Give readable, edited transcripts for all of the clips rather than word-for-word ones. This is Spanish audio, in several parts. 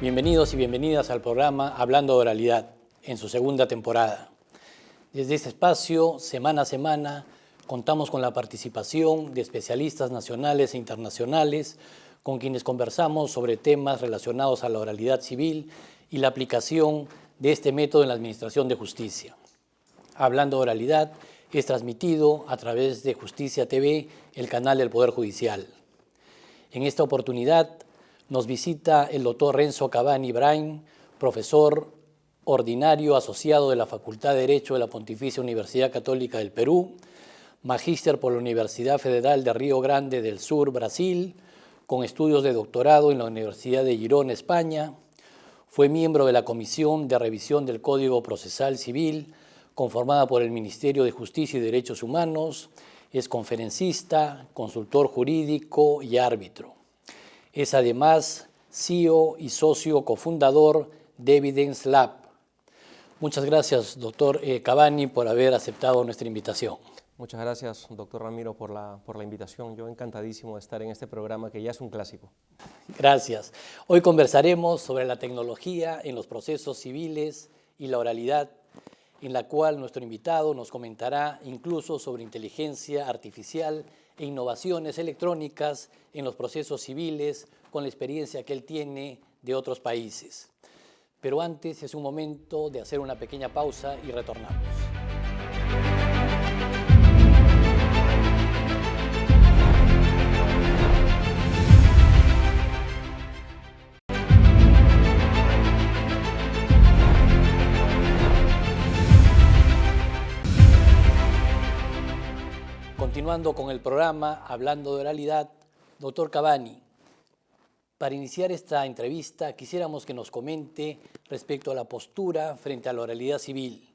Bienvenidos y bienvenidas al programa Hablando de Oralidad, en su segunda temporada. Desde este espacio, semana a semana, contamos con la participación de especialistas nacionales e internacionales con quienes conversamos sobre temas relacionados a la oralidad civil y la aplicación de este método en la administración de justicia. Hablando de Oralidad es transmitido a través de Justicia TV, el canal del Poder Judicial. En esta oportunidad nos visita el doctor Renzo Cavani Brain, profesor ordinario asociado de la Facultad de Derecho de la Pontificia Universidad Católica del Perú, magíster por la Universidad Federal de Río Grande del Sur, Brasil, con estudios de doctorado en la Universidad de Girona, España. Fue miembro de la Comisión de Revisión del Código Procesal Civil, conformada por el Ministerio de Justicia y Derechos Humanos. Es conferencista, consultor jurídico y árbitro. Es además CEO y socio cofundador de Evidence Lab. Muchas gracias, doctor Cavani, por haber aceptado nuestra invitación. Muchas gracias, doctor Ramiro, por la invitación. Yo encantadísimo de estar en este programa que ya es un clásico. Gracias. Hoy conversaremos sobre la tecnología en los procesos civiles y la oralidad, en la cual nuestro invitado nos comentará incluso sobre inteligencia artificial e innovaciones electrónicas en los procesos civiles con la experiencia que él tiene de otros países. Pero antes es un momento de hacer una pequeña pausa y retornamos. Continuando con el programa Hablando de Oralidad, doctor Cavani, para iniciar esta entrevista quisiéramos que nos comente respecto a la postura frente a la oralidad civil.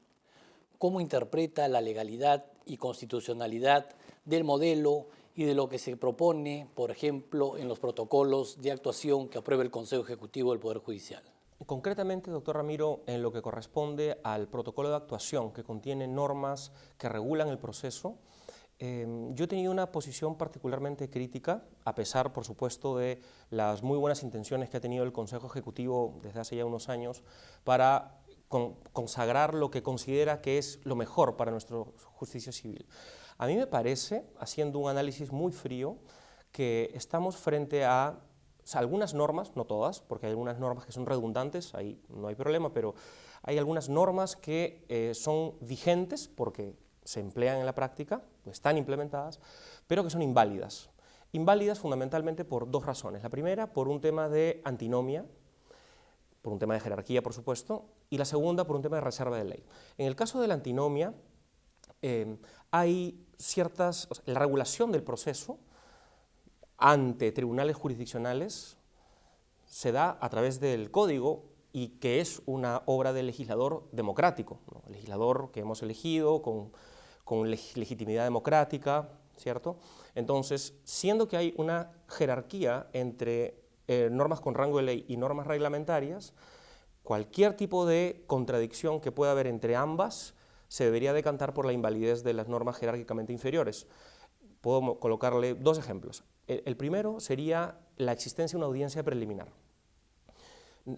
¿Cómo interpreta la legalidad y constitucionalidad del modelo y de lo que se propone, por ejemplo, en los protocolos de actuación que aprueba el Consejo Ejecutivo del Poder Judicial? Concretamente, doctor Ramiro, en lo que corresponde al protocolo de actuación que contiene normas que regulan el proceso, yo he tenido una posición particularmente crítica, a pesar, por supuesto, de las muy buenas intenciones que ha tenido el Consejo Ejecutivo desde hace ya unos años para consagrar lo que considera que es lo mejor para nuestra justicia civil. A mí me parece, haciendo un análisis muy frío, que estamos frente a algunas normas, no todas, porque hay algunas normas que son redundantes, ahí no hay problema, pero hay algunas normas que son vigentes porque se emplean en la práctica, están implementadas, pero que son inválidas. Inválidas fundamentalmente por dos razones. La primera, por un tema de antinomia, por un tema de jerarquía, por supuesto, y la segunda, por un tema de reserva de ley. En el caso de la antinomia, hay la regulación del proceso ante tribunales jurisdiccionales se da a través del código y que es una obra del legislador democrático, ¿no? El legislador que hemos elegido con legitimidad democrática, ¿cierto? Entonces, siendo que hay una jerarquía entre normas con rango de ley y normas reglamentarias, cualquier tipo de contradicción que pueda haber entre ambas se debería decantar por la invalidez de las normas jerárquicamente inferiores. Puedo colocarle dos ejemplos. El primero sería la existencia de una audiencia preliminar.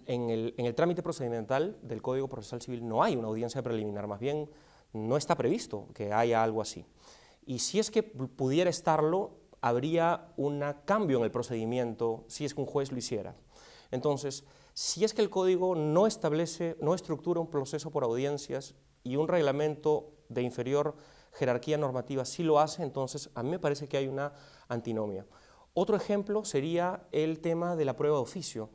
En el trámite procedimental del Código Procesal Civil no hay una audiencia preliminar, más bien no está previsto que haya algo así. Y si es que pudiera estarlo, habría un cambio en el procedimiento si es que un juez lo hiciera. Entonces, si es que el Código no estructura un proceso por audiencias y un reglamento de inferior jerarquía normativa sí lo hace, entonces a mí me parece que hay una antinomia. Otro ejemplo sería el tema de la prueba de oficio.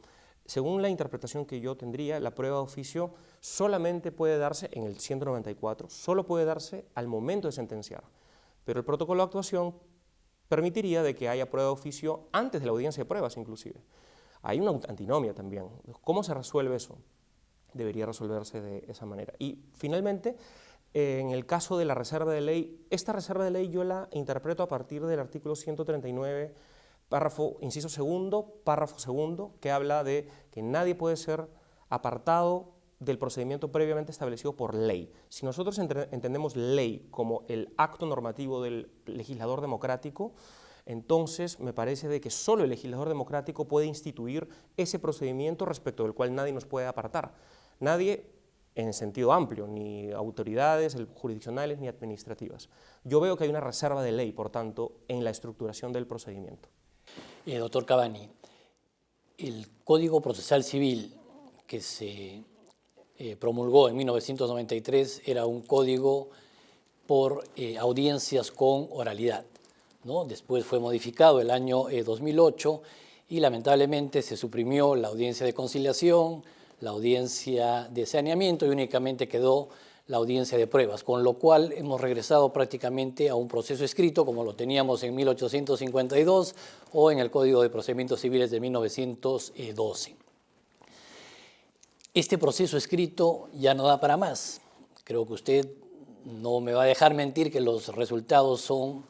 Según la interpretación que yo tendría, la prueba de oficio solamente puede darse en el 194, solo puede darse al momento de sentenciar. Pero el protocolo de actuación permitiría de que haya prueba de oficio antes de la audiencia de pruebas inclusive. Hay una antinomia también. ¿Cómo se resuelve eso? Debería resolverse de esa manera. Y finalmente, en el caso de la reserva de ley, esta reserva de ley yo la interpreto a partir del artículo 139, inciso segundo, párrafo segundo, que habla de que nadie puede ser apartado del procedimiento previamente establecido por ley. Si nosotros entendemos ley como el acto normativo del legislador democrático, entonces me parece de que solo el legislador democrático puede instituir ese procedimiento respecto del cual nadie nos puede apartar. Nadie en sentido amplio, ni autoridades jurisdiccionales ni administrativas. Yo veo que hay una reserva de ley, por tanto, en la estructuración del procedimiento. Doctor Cavani, el Código Procesal Civil que se promulgó en 1993 era un código por audiencias con oralidad, ¿no? Después fue modificado el año 2008 y lamentablemente se suprimió la audiencia de conciliación, la audiencia de saneamiento y únicamente quedó la audiencia de pruebas, con lo cual hemos regresado prácticamente a un proceso escrito como lo teníamos en 1852 o en el Código de Procedimientos Civiles de 1912. Este proceso escrito ya no da para más. Creo que usted no me va a dejar mentir que los resultados son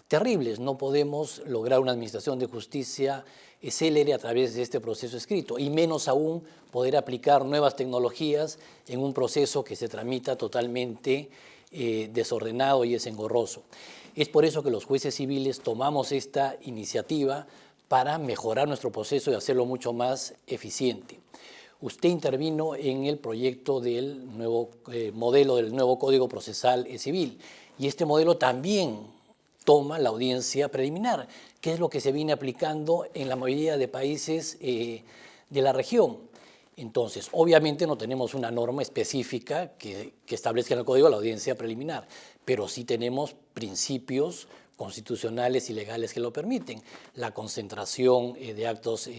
terribles. No podemos lograr una administración de justicia célere a través de este proceso escrito, y menos aún poder aplicar nuevas tecnologías en un proceso que se tramita totalmente desordenado y es engorroso. Es por eso que los jueces civiles tomamos esta iniciativa para mejorar nuestro proceso y hacerlo mucho más eficiente. Usted intervino en el proyecto del nuevo modelo del nuevo Código Procesal Civil, y este modelo también toma la audiencia preliminar, que es lo que se viene aplicando en la mayoría de países de la región. Entonces, obviamente no tenemos una norma específica que establezca en el Código la audiencia preliminar, pero sí tenemos principios constitucionales y legales que lo permiten. La concentración de actos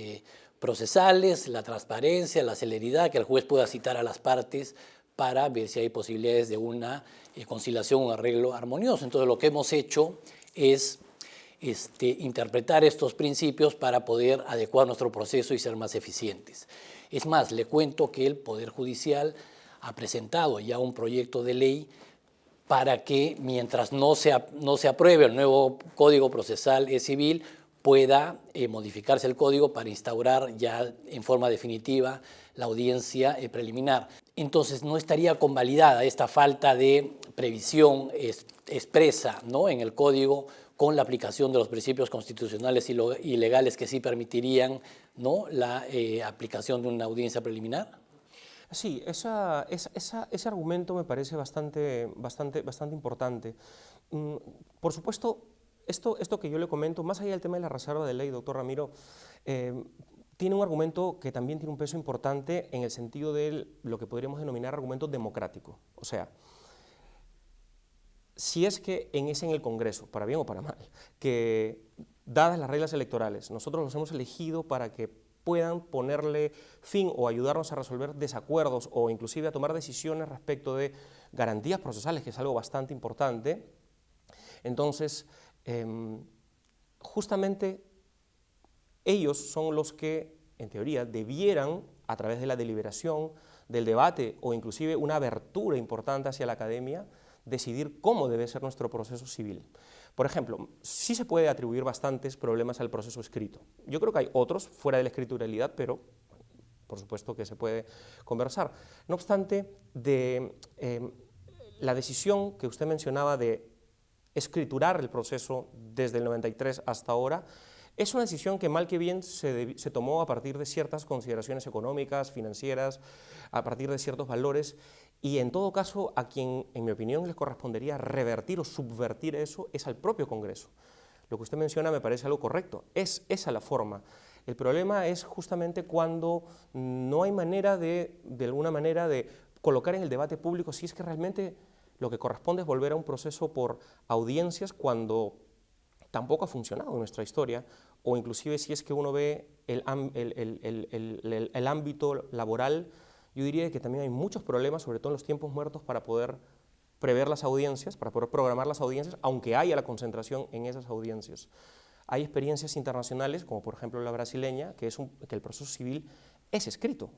procesales, la transparencia, la celeridad, que el juez pueda citar a las partes para ver si hay posibilidades de una conciliación, un arreglo armonioso. Entonces, lo que hemos hecho es interpretar estos principios para poder adecuar nuestro proceso y ser más eficientes. Es más, le cuento que el Poder Judicial ha presentado ya un proyecto de ley para que, mientras no se apruebe el nuevo Código Procesal Civil, pueda modificarse el código para instaurar ya en forma definitiva la audiencia preliminar. Entonces, no estaría convalidada esta falta de previsión expresa, ¿no?, en el código, con la aplicación de los principios constitucionales y legales que sí permitirían, ¿no?, la aplicación de una audiencia preliminar. Sí, ese argumento me parece bastante importante. Por supuesto, esto que yo le comento, más allá del tema de la reserva de ley, doctor Ramiro, tiene un argumento que también tiene un peso importante en el sentido de lo que podríamos denominar argumento democrático. O sea, si es que es en el Congreso, para bien o para mal, que dadas las reglas electorales, nosotros los hemos elegido para que puedan ponerle fin o ayudarnos a resolver desacuerdos o inclusive a tomar decisiones respecto de garantías procesales, que es algo bastante importante, entonces, justamente ellos son los que, en teoría, debieran, a través de la deliberación, del debate o inclusive una abertura importante hacia la academia, decidir cómo debe ser nuestro proceso civil. Por ejemplo, sí se puede atribuir bastantes problemas al proceso escrito. Yo creo que hay otros fuera de la escrituralidad, pero por supuesto que se puede conversar. No obstante, la decisión que usted mencionaba de escriturar el proceso desde el 93 hasta ahora, es una decisión que mal que bien se tomó a partir de ciertas consideraciones económicas, financieras, a partir de ciertos valores, y en todo caso a quien, en mi opinión, le correspondería revertir o subvertir eso es al propio Congreso. Lo que usted menciona me parece algo correcto, es esa la forma. El problema es justamente cuando no hay manera de alguna manera de colocar en el debate público si es que realmente lo que corresponde es volver a un proceso por audiencias cuando tampoco ha funcionado en nuestra historia, o inclusive si es que uno ve el ámbito laboral, yo diría que también hay muchos problemas, sobre todo en los tiempos muertos, para poder prever las audiencias, para poder programar las audiencias, aunque haya la concentración en esas audiencias. Hay experiencias internacionales, como por ejemplo la brasileña, que el proceso civil es escrito,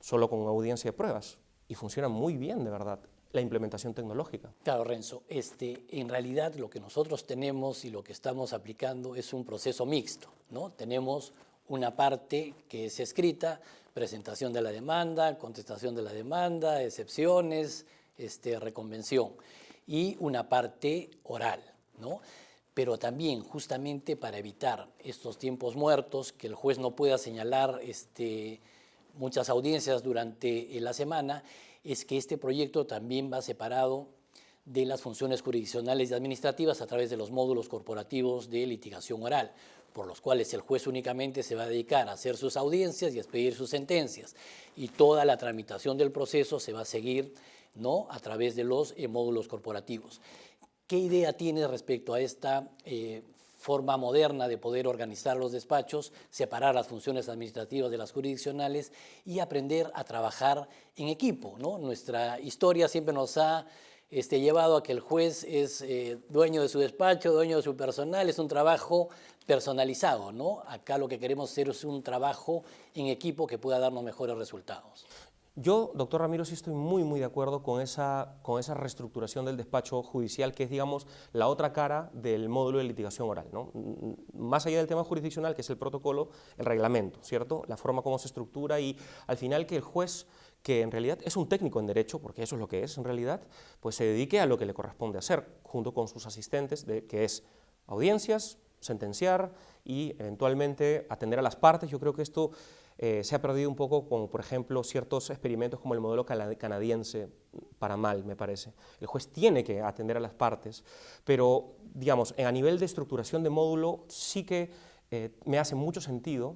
solo con una audiencia de pruebas, y funciona muy bien, de verdad, la implementación tecnológica. Claro, Renzo, en realidad lo que nosotros tenemos y lo que estamos aplicando es un proceso mixto, ¿no? Tenemos una parte que es escrita, presentación de la demanda, contestación de la demanda, excepciones, reconvención, y una parte oral, ¿no? pero también justamente para evitar estos tiempos muertos, que el juez no pueda señalar muchas audiencias durante la semana, es que este proyecto también va separado de las funciones jurisdiccionales y administrativas a través de los módulos corporativos de litigación oral, por los cuales el juez únicamente se va a dedicar a hacer sus audiencias y a expedir sus sentencias, y toda la tramitación del proceso se va a seguir, ¿no?, a través de los módulos corporativos. ¿Qué idea tiene respecto a esta forma moderna de poder organizar los despachos, separar las funciones administrativas de las jurisdiccionales y aprender a trabajar en equipo, ¿no? Nuestra historia siempre nos ha llevado a que el juez es dueño de su despacho, dueño de su personal, es un trabajo personalizado, ¿no? Acá lo que queremos hacer es un trabajo en equipo que pueda darnos mejores resultados. Yo, doctor Ramiro, sí estoy muy de acuerdo con esa reestructuración del despacho judicial, que es, digamos, la otra cara del módulo de litigación oral, ¿no? Más allá del tema jurisdiccional, que es el protocolo, el reglamento, ¿cierto? La forma como se estructura y, al final, que el juez, que en realidad es un técnico en derecho, porque eso es lo que es en realidad, pues se dedique a lo que le corresponde hacer, junto con sus asistentes, que es audiencias, sentenciar y, eventualmente, atender a las partes. Yo creo que esto se ha perdido un poco con, por ejemplo, ciertos experimentos como el modelo canadiense, para mal, me parece. El juez tiene que atender a las partes, pero, digamos, a nivel de estructuración de módulo, sí que me hace mucho sentido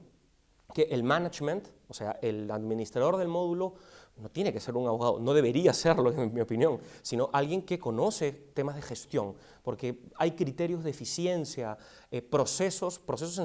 que el management, o sea, el administrador del módulo, no tiene que ser un abogado, no debería serlo, en mi opinión, sino alguien que conoce temas de gestión, porque hay criterios de eficiencia, procesos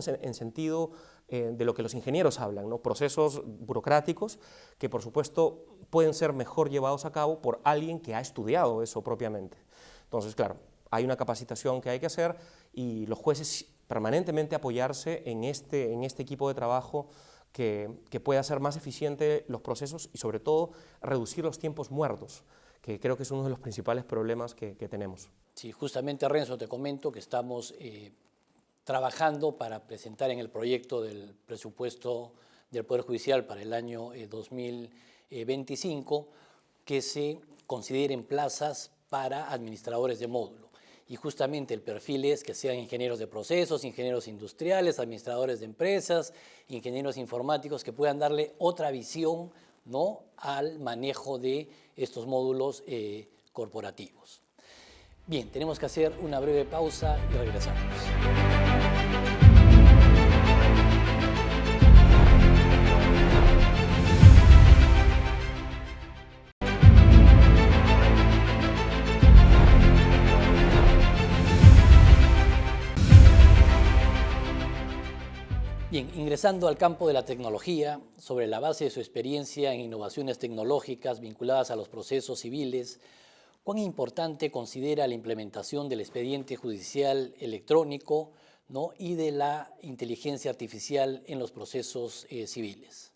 en sentido de lo que los ingenieros hablan, ¿no? Procesos burocráticos que, por supuesto, pueden ser mejor llevados a cabo por alguien que ha estudiado eso propiamente. Entonces, claro, hay una capacitación que hay que hacer y los jueces permanentemente apoyarse en este equipo de trabajo que pueda hacer más eficiente los procesos y, sobre todo, reducir los tiempos muertos, que creo que es uno de los principales problemas que tenemos. Sí, justamente, Renzo, te comento que estamos trabajando para presentar en el proyecto del presupuesto del Poder Judicial para el año 2025 que se consideren plazas para administradores de módulo. Y justamente el perfil es que sean ingenieros de procesos, ingenieros industriales, administradores de empresas, ingenieros informáticos, que puedan darle otra visión, ¿no?, al manejo de estos módulos corporativos. Bien, tenemos que hacer una breve pausa y regresamos. Bien, ingresando al campo de la tecnología, sobre la base de su experiencia en innovaciones tecnológicas vinculadas a los procesos civiles, ¿cuán importante considera la implementación del expediente judicial electrónico, ¿no?, y de la inteligencia artificial en los procesos civiles?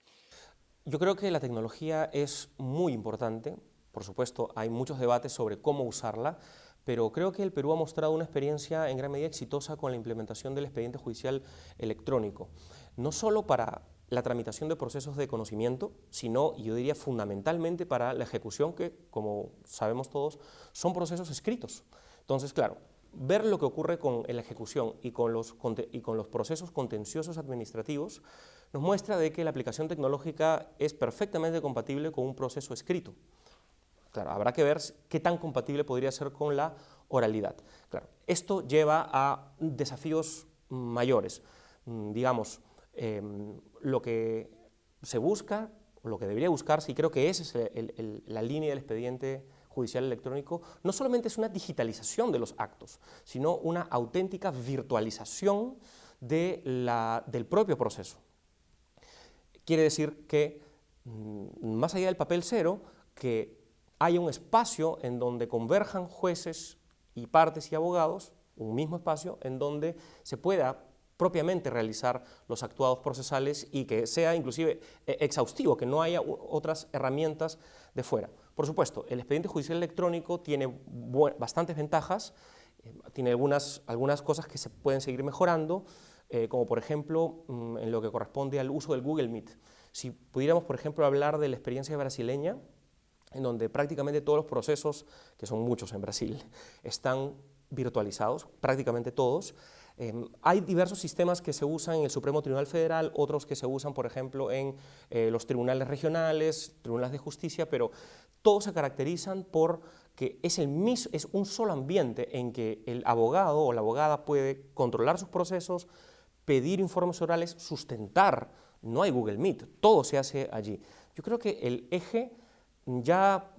Yo creo que la tecnología es muy importante. Por supuesto, hay muchos debates sobre cómo usarla, pero creo que el Perú ha mostrado una experiencia en gran medida exitosa con la implementación del expediente judicial electrónico, no solo para la tramitación de procesos de conocimiento, sino, yo diría, fundamentalmente para la ejecución, que, como sabemos todos, son procesos escritos. Entonces, claro, ver lo que ocurre con la ejecución y con los procesos contenciosos administrativos nos muestra de que la aplicación tecnológica es perfectamente compatible con un proceso escrito. Claro, habrá que ver qué tan compatible podría ser con la oralidad. Claro, esto lleva a desafíos mayores. Digamos, lo que se busca, o lo que debería buscarse, y creo que esa es la línea del expediente judicial electrónico, no solamente es una digitalización de los actos, sino una auténtica virtualización del propio proceso. Quiere decir que, más allá del papel cero, que haya un espacio en donde converjan jueces y partes y abogados, un mismo espacio en donde se pueda propiamente realizar los actuados procesales y que sea inclusive exhaustivo, que no haya otras herramientas de fuera. Por supuesto, el expediente judicial electrónico tiene bastantes ventajas, tiene algunas cosas que se pueden seguir mejorando, como por ejemplo en lo que corresponde al uso del Google Meet. Si pudiéramos, por ejemplo, hablar de la experiencia brasileña, en donde prácticamente todos los procesos, que son muchos en Brasil, están virtualizados, prácticamente todos. Hay diversos sistemas que se usan en el Supremo Tribunal Federal, otros que se usan, por ejemplo, en los tribunales regionales, tribunales de justicia, pero todos se caracterizan por que es un solo ambiente en que el abogado o la abogada puede controlar sus procesos, pedir informes orales, sustentar. No hay Google Meet, todo se hace allí. Yo creo que el eje ya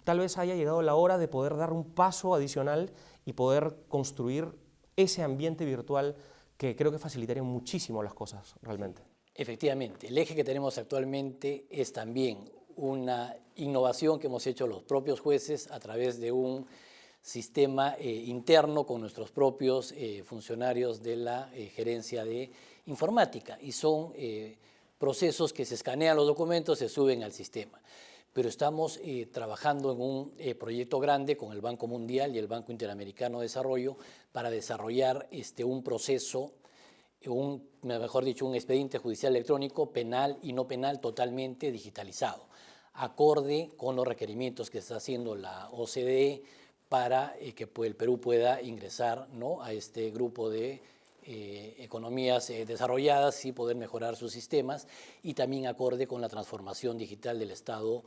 tal vez haya llegado la hora de poder dar un paso adicional y poder construir ese ambiente virtual que creo que facilitaría muchísimo las cosas realmente. Efectivamente, el eje que tenemos actualmente es también una innovación que hemos hecho los propios jueces a través de un sistema interno con nuestros propios funcionarios de la gerencia de informática, y son procesos que se escanean los documentos, se suben al sistema. Pero estamos trabajando en un proyecto grande con el Banco Mundial y el Banco Interamericano de Desarrollo para desarrollar un proceso, mejor dicho, un expediente judicial electrónico penal y no penal totalmente digitalizado, acorde con los requerimientos que está haciendo la OCDE para que el Perú pueda ingresar, ¿no?, a este grupo de economías desarrolladas y poder mejorar sus sistemas, y también acorde con la transformación digital del Estado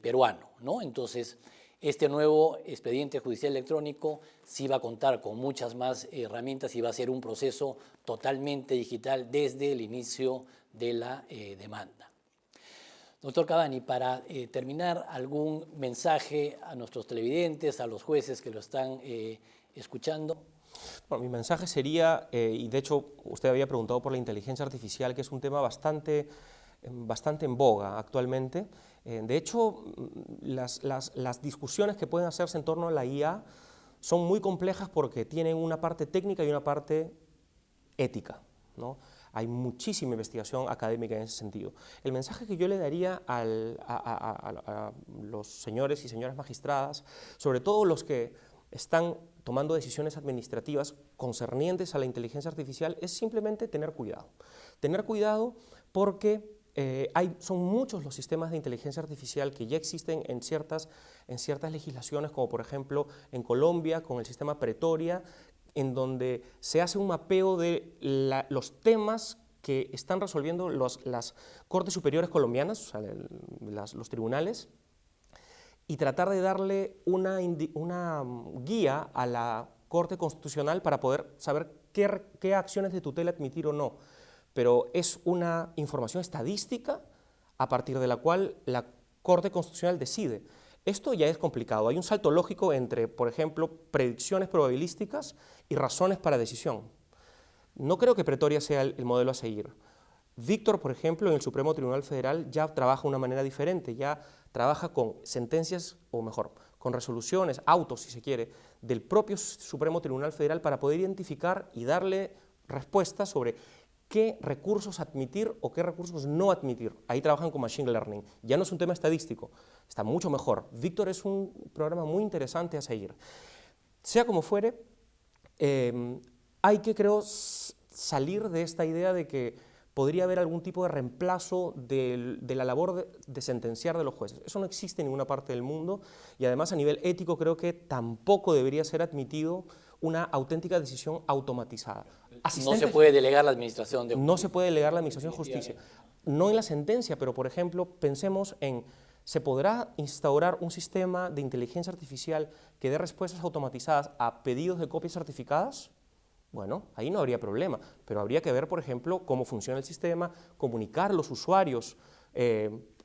peruano, ¿no? Entonces, este nuevo expediente judicial electrónico sí va a contar con muchas más herramientas y va a ser un proceso totalmente digital desde el inicio de la demanda. Doctor Cavani, para terminar, ¿algún mensaje a nuestros televidentes, a los jueces que lo están escuchando? Bueno, mi mensaje sería, y de hecho usted había preguntado por la inteligencia artificial, que es un tema bastante en boga actualmente. De hecho, las discusiones que pueden hacerse en torno a la IA son muy complejas porque tienen una parte técnica y una parte ética, ¿no? Hay muchísima investigación académica en ese sentido. El mensaje que yo le daría a los señores y señoras magistradas, sobre todo los que están tomando decisiones administrativas concernientes a la inteligencia artificial, es simplemente tener cuidado. Tener cuidado porque son muchos los sistemas de inteligencia artificial que ya existen en ciertas legislaciones, como por ejemplo en Colombia con el sistema Pretoria, en donde se hace un mapeo de los temas que están resolviendo las Cortes Superiores colombianas, o sea, los tribunales, y tratar de darle una guía a la Corte Constitucional para poder saber qué acciones de tutela admitir o no. Pero es una información estadística a partir de la cual la Corte Constitucional decide. Esto ya es complicado. Hay un salto lógico entre, por ejemplo, predicciones probabilísticas y razones para decisión. No creo que Pretoria sea el modelo a seguir. Víctor, por ejemplo, en el Supremo Tribunal Federal ya trabaja de una manera diferente, ya trabaja con sentencias, o mejor, con resoluciones, autos, si se quiere, del propio Supremo Tribunal Federal para poder identificar y darle respuestas sobre qué recursos admitir o qué recursos no admitir. Ahí trabajan con Machine Learning. Ya no es un tema estadístico, está mucho mejor. Víctor es un programa muy interesante a seguir. Sea como fuere, hay que, creo, salir de esta idea de que podría haber algún tipo de reemplazo de la labor de sentenciar de los jueces. Eso no existe en ninguna parte del mundo, y además a nivel ético creo que tampoco debería ser admitido una auténtica decisión automatizada. No se puede delegar la administración de justicia. No se puede delegar la administración de justicia. No en la sentencia, pero por ejemplo, pensemos en, ¿se podrá instaurar un sistema de inteligencia artificial que dé respuestas automatizadas a pedidos de copias certificadas? Bueno, ahí no habría problema, pero habría que ver, por ejemplo, cómo funciona el sistema, comunicar a los usuarios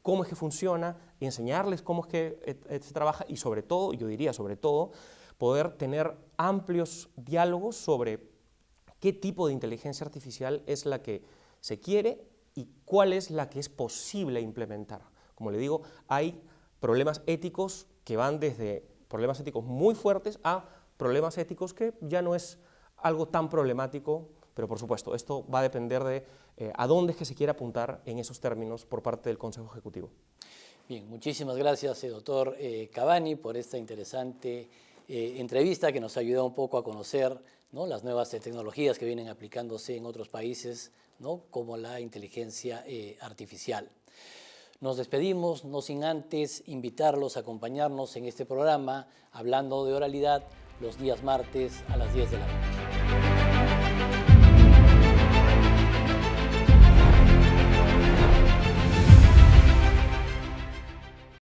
cómo es que funciona, y enseñarles cómo es que se trabaja, y sobre todo, yo diría sobre todo, poder tener amplios diálogos sobre qué tipo de inteligencia artificial es la que se quiere y cuál es la que es posible implementar. Como le digo, hay problemas éticos que van desde problemas éticos muy fuertes a problemas éticos que ya no es algo tan problemático, pero por supuesto, esto va a depender de a dónde es que se quiere apuntar en esos términos por parte del Consejo Ejecutivo. Bien, muchísimas gracias, doctor Cavani, por esta interesante entrevista que nos ha ayudado un poco a conocer, ¿no?, las nuevas tecnologías que vienen aplicándose en otros países, ¿no?, como la inteligencia artificial. Nos despedimos, no sin antes invitarlos a acompañarnos en este programa, hablando de oralidad, los días martes a las 10 de la noche.